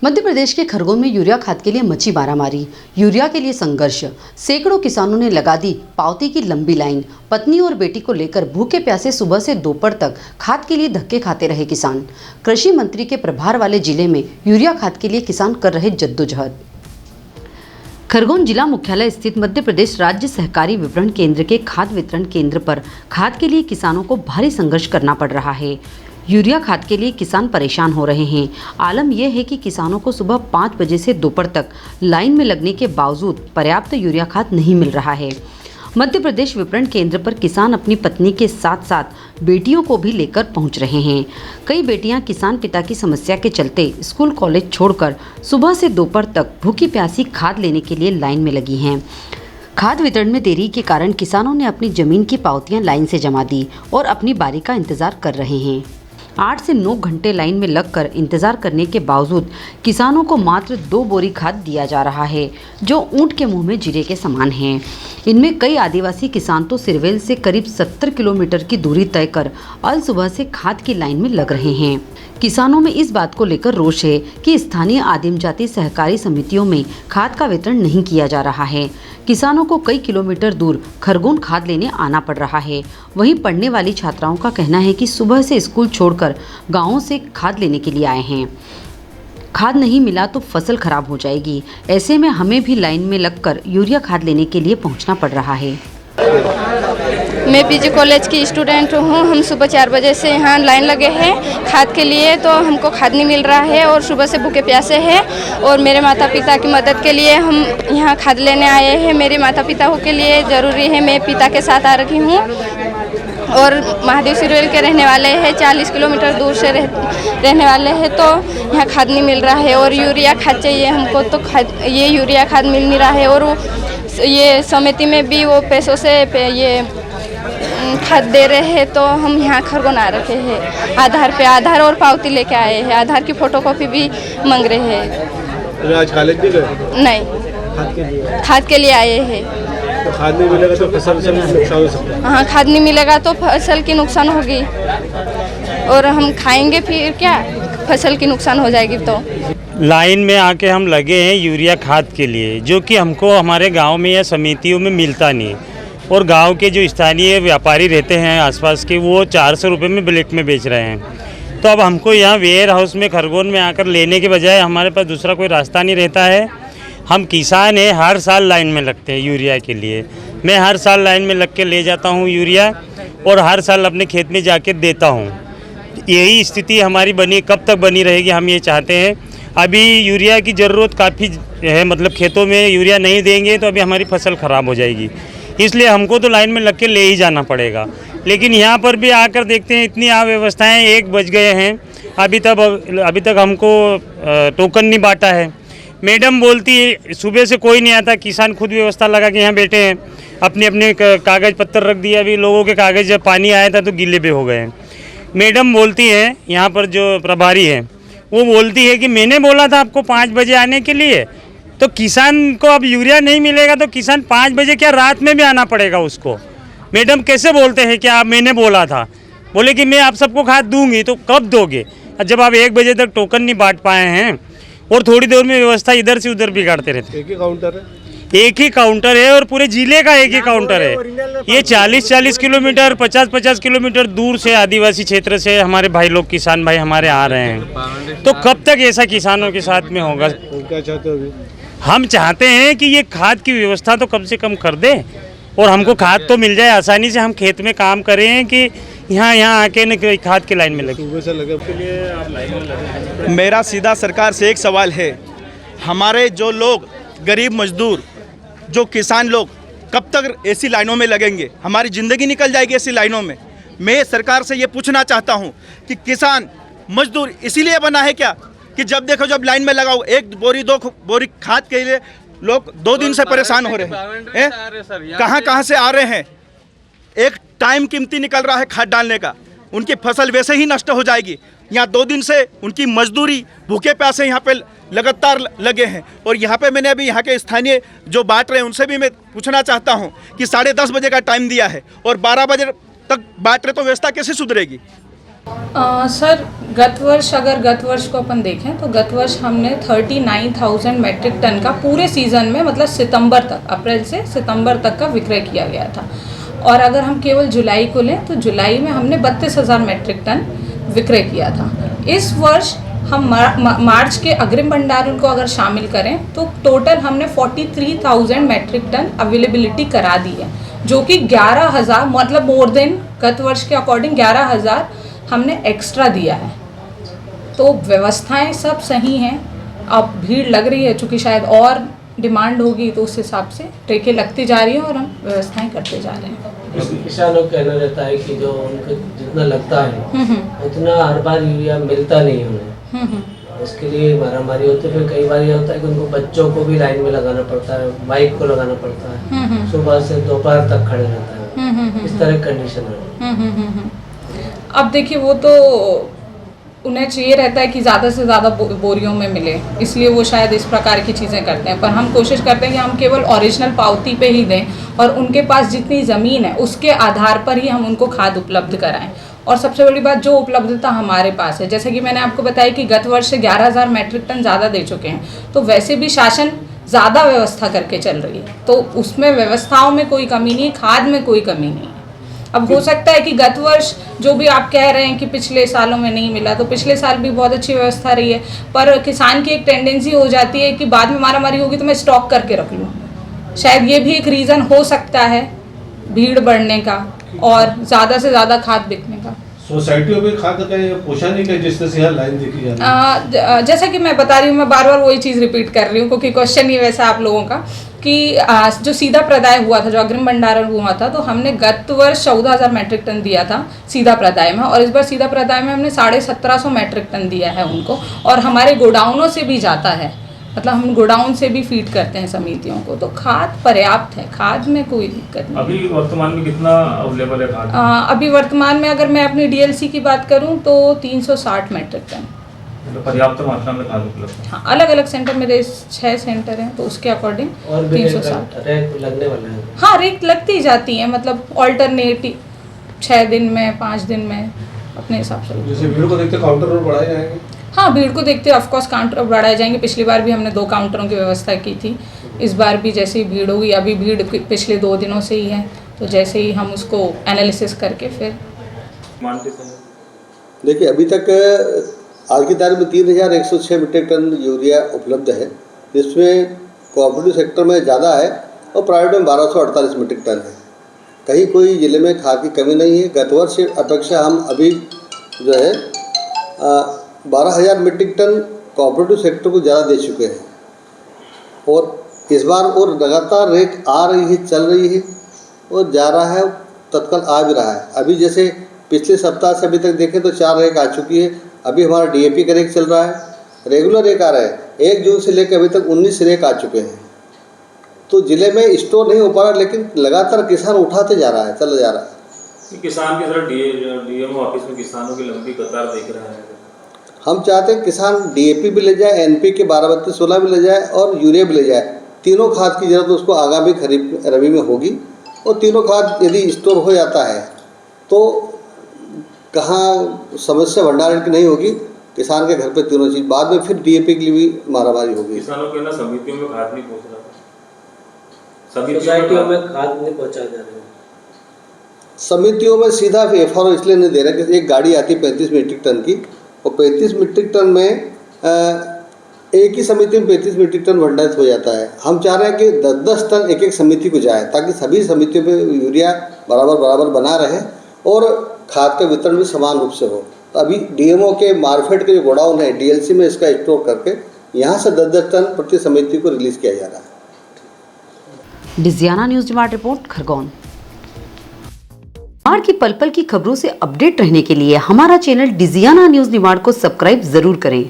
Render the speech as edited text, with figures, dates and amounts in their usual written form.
मध्य प्रदेश के खरगोन में यूरिया खाद के लिए मची मारामारी। यूरिया के लिए संघर्ष। सैकड़ों किसानों ने लगा दी पावती की लंबी लाइन। पत्नी और बेटी को लेकर भूखे प्यासे सुबह से दोपहर तक खाद के लिए धक्के खाते रहे किसान। कृषि मंत्री के प्रभार वाले जिले में यूरिया खाद के लिए किसान कर रहे जद्दोजहद। खरगोन जिला मुख्यालय स्थित मध्य प्रदेश राज्य सहकारी विपणन केंद्र के खाद वितरण केंद्र पर खाद के लिए किसानों को भारी संघर्ष करना पड़ रहा है। यूरिया खाद के लिए किसान परेशान हो रहे हैं। आलम यह है कि किसानों को सुबह 5 बजे से दोपहर तक लाइन में लगने के बावजूद पर्याप्त यूरिया खाद नहीं मिल रहा है। मध्य प्रदेश विपणन केंद्र पर किसान अपनी पत्नी के साथ साथ बेटियों को भी लेकर पहुंच रहे हैं। कई बेटियां किसान पिता की समस्या के चलते स्कूल कॉलेज छोड़कर सुबह से दोपहर तक भूखी प्यासी खाद लेने के लिए लाइन में लगी हैं। खाद वितरण में देरी के कारण किसानों ने अपनी जमीन की पावतियां लाइन से जमा दी और अपनी बारी का इंतजार कर रहे हैं। 8 से 9 घंटे लाइन में लगकर इंतजार करने के बावजूद किसानों को मात्र 2 बोरी खाद दिया जा रहा है, जो ऊंट के मुंह में जीरे के समान है। इनमें कई आदिवासी किसान तो सिरवेल से करीब 70 किलोमीटर की दूरी तय कर अल सुबह से खाद की लाइन में लग रहे हैं। किसानों में इस बात को लेकर रोष है कि स्थानीय आदिम जाति सहकारी समितियों में खाद का वितरण नहीं किया जा रहा है। किसानों को कई किलोमीटर दूर खरगोन खाद लेने आना पड़ रहा है। वहीं पढ़ने वाली छात्राओं का कहना है कि सुबह से स्कूल छोड़कर गांवों से खाद लेने के लिए आए हैं। खाद नहीं मिला तो फसल खराब हो जाएगी। ऐसे में हमें भी लाइन में लगकर यूरिया खाद लेने के लिए पहुंचना पड़ रहा है। मैं पीजी कॉलेज की स्टूडेंट हूँ। हम सुबह 4 बजे से यहाँ लाइन लगे हैं खाद के लिए, तो हमको खाद नहीं मिल रहा है और सुबह से भूखे प्यासे हैं। और मेरे माता पिता की मदद के लिए हम यहाँ खाद लेने आए हैं। मेरे माता पिता के लिए ज़रूरी है, मैं पिता के साथ आ रही हूँ और महादेव सिरवेल के रहने वाले हैं, 40 किलोमीटर दूर से रहने वाले हैं, तो यहाँ खाद नहीं मिल रहा है और यूरिया खाद चाहिए हमको, तो ये यूरिया खाद मिल नहीं रहा है। और ये समिति में भी वो पैसों से ये खाद दे रहे हैं, तो हम यहाँ खरगोन आ रखे हैं। आधार और पावती लेके आए हैं। आधार की फोटोकॉपी भी मांग रहे हैं। आज कॉलेज नहीं गए? नहीं, खाद के लिए आए हैं। तो खाद नहीं मिलेगा तो फसल से नुकसान हो सकता है। हाँ, खाद नहीं मिलेगा तो फसल की नुकसान होगी और हम खाएंगे फिर क्या, फसल की नुकसान हो जाएगी। तो लाइन में आके हम लगे हैं यूरिया खाद के लिए, जो कि हमको हमारे गांव में या समितियों में मिलता नहीं। और गांव के जो स्थानीय व्यापारी रहते हैं आसपास के, वो 400 रुपये में ब्लैक में बेच रहे हैं। तो अब हमको यहाँ वेयर हाउस में खरगोन में आकर लेने के बजाय हमारे पास दूसरा कोई रास्ता नहीं रहता है। हम किसान हैं, हर साल लाइन में लगते हैं यूरिया के लिए। मैं हर साल लाइन में लग के ले जाता हूँ यूरिया और हर साल अपने खेत में जाके देता हूँ। यही स्थिति हमारी कब तक बनी रहेगी, हम ये चाहते हैं। अभी यूरिया की ज़रूरत काफ़ी है, मतलब खेतों में यूरिया नहीं देंगे तो अभी हमारी फसल ख़राब हो जाएगी। इसलिए हमको तो लाइन में लग के ले ही जाना पड़ेगा। लेकिन यहाँ पर भी आकर देखते हैं इतनी अव्यवस्थाएँ, 1 बज गए हैं, अभी तक हमको टोकन नहीं बांटा है। मैडम बोलती है सुबह से कोई नहीं आता, किसान खुद व्यवस्था लगा के यहाँ बैठे हैं, अपने अपने कागज़ पत्तर रख दिए। अभी लोगों के कागज़ जब पानी आया था तो गीले पे हो गए हैं। मैडम बोलती है, यहाँ पर जो प्रभारी है वो बोलती है कि मैंने बोला था आपको 5 बजे आने के लिए। तो किसान को अब यूरिया नहीं मिलेगा तो किसान 5 बजे क्या रात में भी आना पड़ेगा उसको। मैडम कैसे बोलते हैं कि आप मैंने बोला था, बोले कि मैं आप सबको खाद दूंगी, तो कब दोगे जब आप 1 बजे तक टोकन नहीं बांट पाए हैं और थोड़ी देर में व्यवस्था इधर से उधर बिगाड़ते रहते। एक ही काउंटर है? एक ही काउंटर है और पूरे जिले का एक ही काउंटर है। ये 40-40 किलोमीटर 50-50 किलोमीटर दूर से आदिवासी क्षेत्र से हमारे भाई लोग, किसान भाई हमारे आ रहे हैं। तो कब तक ऐसा किसानों के साथ में होगा? क्या चाहते हो? हम चाहते हैं कि ये खाद की व्यवस्था तो कम से कम कर दे और हमको खाद तो मिल जाए आसानी से, हम खेत में काम करें कि यहाँ आके न खाद की लाइन में लगे। सुबह से लगे के लिए आप लाइन में लगे। मेरा सीधा सरकार से एक सवाल है, हमारे जो लोग गरीब मजदूर, जो किसान लोग कब तक ऐसी लाइनों में लगेंगे? हमारी ज़िंदगी निकल जाएगी ऐसी लाइनों में। मैं सरकार से ये पूछना चाहता हूँ कि किसान मजदूर इसीलिए बना है क्या कि जब देखो जब लाइन में लगाओ 1 बोरी 2 बोरी खाद के लिए लोग 2 दिन से परेशान हो रहे हैं। कहाँ से आ रहे हैं? एक टाइम कीमती निकल रहा है खाद डालने का, उनकी फसल वैसे ही नष्ट हो जाएगी। यहाँ 2 दिन से उनकी मजदूरी भूखे प्यासे यहाँ पे लगातार लगे हैं। और यहाँ पे मैंने अभी यहाँ के स्थानीय जो बांट रहे हैं उनसे भी मैं पूछना चाहता हूँ कि 10:30 बजे का टाइम दिया है और 12 बजे तक बांट रहे, तो व्यवस्था कैसे सुधरेगी? सर गत वर्ष को अपन देखें तो गत वर्ष हमने 39,000 मैट्रिक टन का पूरे सीज़न में मतलब सितंबर तक, अप्रैल से सितंबर तक का विक्रय किया गया था। और अगर हम केवल जुलाई को लें तो जुलाई में हमने 32,000 मैट्रिक टन विक्रय किया था। इस वर्ष हम मार्च के अग्रिम भंडारण को अगर शामिल करें तो टोटल हमने 43,000 मैट्रिक टन अवेलेबिलिटी करा दी है, जो कि 11,000 मतलब मोर देन गत वर्ष के अकॉर्डिंग 11,000 हमने एक्स्ट्रा दिया है। तो व्यवस्थाएं सब सही हैं। अब भीड़ लग रही है, चूँकि शायद और डिमांड होगी तो उस हिसाब से ट्रेकें लगती जा रही हैं और हम व्यवस्थाएं करते जा रहे हैं। किसानों का कहना रहता है कि जो उनको जितना लगता है उतना हर बार यूरिया मिलता नहीं है उन्हें, उसके लिए मारामारी होती है। फिर कई बार ये होता है कि उनको बच्चों को भी लाइन में लगाना पड़ता है, बाइक को लगाना पड़ता है, सुबह से दोपहर तक खड़े रहता है, इस तरह कंडीशन है। अब देखिए वो तो उन्हें चाहिए रहता है कि ज़्यादा से ज़्यादा बोरियों में मिले, इसलिए वो शायद इस प्रकार की चीज़ें करते हैं। पर हम कोशिश करते हैं कि हम केवल ओरिजिनल पावती पे ही दें और उनके पास जितनी ज़मीन है उसके आधार पर ही हम उनको खाद उपलब्ध कराएं। और सबसे बड़ी बात, जो उपलब्धता हमारे पास है, जैसे कि मैंने आपको बताया कि गत वर्ष से 11,000 मैट्रिक टन ज़्यादा दे चुके हैं, तो वैसे भी शासन ज़्यादा व्यवस्था करके चल रही है, तो उसमें व्यवस्थाओं में कोई कमी नहीं है, खाद में कोई कमी नहीं है। अब हो सकता है कि गत वर्ष जो भी आप कह रहे हैं कि पिछले सालों में नहीं मिला, तो पिछले साल भी बहुत अच्छी व्यवस्था रही है, पर किसान की एक टेंडेंसी हो जाती है कि बाद में मारामारी होगी तो मैं स्टॉक करके रख लूँ। शायद ये भी एक रीज़न हो सकता है भीड़ बढ़ने का और ज़्यादा से ज़्यादा खाद बिकने का। सोसाइटियों में खाद का ये पोषण नहीं है जिस तरह से यहाँ लाइन देखी जा रही है। जैसा कि मैं बता रही हूँ, मैं बार बार वही चीज़ रिपीट कर रही हूँ क्योंकि क्वेश्चन ही वैसा आप लोगों का कि जो सीधा प्रदाय हुआ था, जो अग्रिम भंडारण हुआ था, तो हमने गत वर्ष 14,000 मैट्रिक टन दिया था सीधा प्रदाय में, और इस बार सीधा प्रदाय में हमने 1750 मैट्रिक टन दिया है उनको। और हमारे गोडाउनों से भी जाता है, मतलब हम गोडाउन से भी फीड करते हैं समितियों को, तो खाद पर्याप्त है, खाद में कोई दिक्कत नहीं। अभी वर्तमान में कितना अवेलेबल है खाद? अभी वर्तमान में अगर मैं अपनी डीएलसी की बात करूं तो 360 मैट्रिक टन पर्याप्त मात्रा में खाद उपलब्ध है। हाँ, अलग अलग सेंटर मेरे 6 सेंटर हैं, तो उसके अकॉर्डिंग 360 रेक लगने वाले हैं। हाँ, रेक लगती जाती है, मतलब ऑल्टरनेटिव 6 दिन में 5 दिन में अपने हिसाब से। जैसे भीड़ को देखते काउंटर और बढ़ाए जाएंगे? हाँ, भीड़ को देखते ऑफकोर्स काउंटर बढ़ाए जाएंगे। पिछली बार भी हमने 2 काउंटरों की व्यवस्था की थी, इस बार भी जैसे ही भीड़ होगी, अभी भीड़ पिछले 2 दिनों से ही है, तो जैसे ही हम उसको एनालिसिस करके फिर देखिए, अभी तक आज की तारीख में 3,106 मीट्रिक टन यूरिया उपलब्ध है, जिसमें कोऑपरेटिव सेक्टर में ज़्यादा है और प्राइवेट में 1,248 मीट्रिक टन है। कहीं कोई ज़िले में खाद की कमी नहीं है। गत वर्ष से अपेक्षा हम अभी जो है 12,000 मीट्रिक टन कोऑपरेटिव सेक्टर को ज़्यादा दे चुके हैं, और इस बार और लगातार रेट आ रही है, चल रही है और जा रहा है, तत्काल आ भी रहा है। अभी जैसे पिछले सप्ताह से अभी तक देखें तो 4 रेक आ चुकी है। अभी हमारा डीएपी का रेक चल रहा है, रेगुलर रेक आ रहा है। 1 जून से लेकर अभी तक 19 रेक आ चुके हैं। तो ज़िले में स्टोर नहीं हो पा रहा, लेकिन लगातार किसान उठाते जा रहा है, चला जा रहा है। किसान की तरह डीएमओ ऑफिस में किसानों की लंबी कतार देख रहा है। हम चाहते हैं किसान डीएपी भी ले जाए, एनपी के 12-32-16 भी ले जाए और यूरिया भी ले जाए। तीनों खाद की ज़रूरत उसको आगामी खरीफ रबी में होगी, और तीनों खाद यदि स्टोर हो जाता है तो कहाँ समस्या भंडारण की नहीं होगी। किसान के घर पे तीनों चीज़, बाद में फिर डीएपी के लिए भी मारामारी होगी। किसानों के ना समितियों में खाद नहीं पहुँच रहा, सोसाइटियों में खाद नहीं पहुँचा जा रहा है। समितियों में सीधा एफआरओ इसलिए नहीं दे रहे कि एक गाड़ी आती 35 मीट्रिक टन की, और 35 मीट्रिक टन में एक ही समिति में 35 मीट्रिक टन भंडारित हो जाता है। हम चाह रहे हैं कि 10-10 टन एक समिति को जाए, ताकि सभी समितियों में यूरिया बराबर बना रहे और खाद का वितरण भी समान रूप से हो। तो अभी डीएमओ के मार्केट के जो गोडाउन है, डीएलसी में इसका स्टोर करके यहाँ से 10-10 टन प्रति समिति को रिलीज किया जा रहा है। Digiana news demand report, Khargone. Demand की पल पल की खबरों से अपडेट रहने के लिए हमारा चैनल डिजियाना न्यूज डिमांड को सब्सक्राइब जरूर करें।